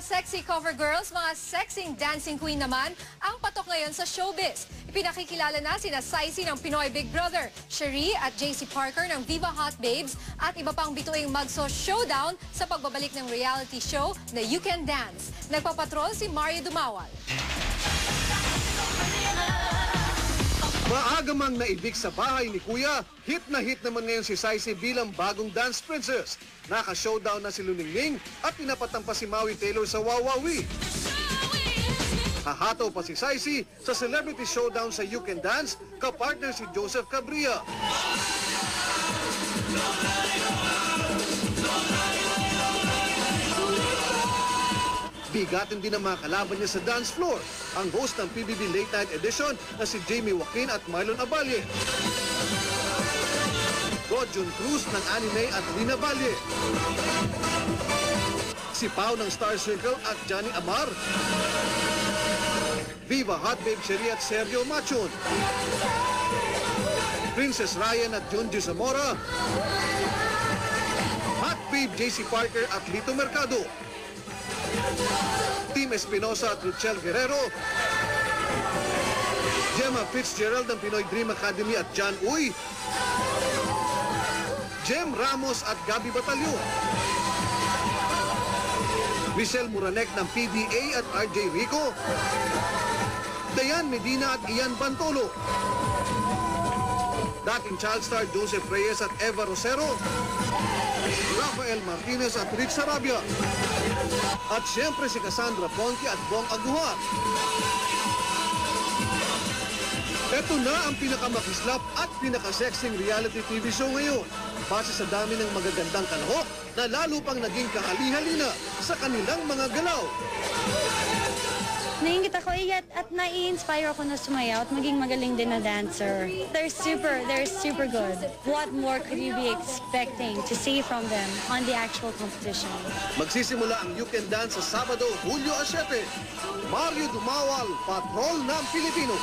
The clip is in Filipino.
sexy cover girls, mga sexing dancing queen naman ang patok ngayon sa showbiz. Ipinakikilala na sina Saisi ng Pinoy Big Brother, Cherie at JC Parker ng Viva Hot Babes at iba pang bituing magso-showdown sa pagbabalik ng reality show na You Can Dance. Nagpapatrol si Mario Dumawal. Maaga mang naibig sa bahay ni Kuya, hit na hit naman ngayon si Saisi bilang bagong dance princess. Naka-showdown na si Luningning at pinapatampa si Maui Taylor sa Wawawi. Hahataw pa si Saisi sa celebrity showdown sa You Can Dance, kapartner si Joseph Cabria. Bigatin din ang mga kalaban niya sa dance floor, ang host ng PBB Late Night Edition na si Jamie Joaquin at Marlon Abalie. Rodjon Cruz ng Anime at Rina Valle. Si Pao ng Star Circle at Johnny Amar. Viva Hot Babe Cherie at Sergio Machon. Princess Ryan at Junji Zamora. Hot Babe JC Parker at Lito Mercado. Team Espinosa at Richelle Guerrero. Gemma Fitzgerald ng Pinoy Dream Academy at John Uy. Jem Ramos at Gabi Batalyon. Michelle Muranek ng PDA at RJ Rico. Dayan Medina at Ian Bantolo. Dating child star Joseph Reyes at Eva Rosero. Rafael Martinez at Rich Sarabia. At siyempre si Cassandra Ponce at Bong Aguilar. Ito na ang pinakamakislap at pinakasexing reality TV show ngayon. Base sa dami ng magagandang kalahok na lalo pang naging kahali-halina sa kanilang mga galaw. Naingit ako at nai-inspire ako na sumayaw at maging magaling din na dancer. They're super good. What more could you be expecting to see from them on the actual competition? Magsisimula ang You Can Dance sa Sabado, Hulyo 7. Mario Dumawal, Patrol ng Pilipino.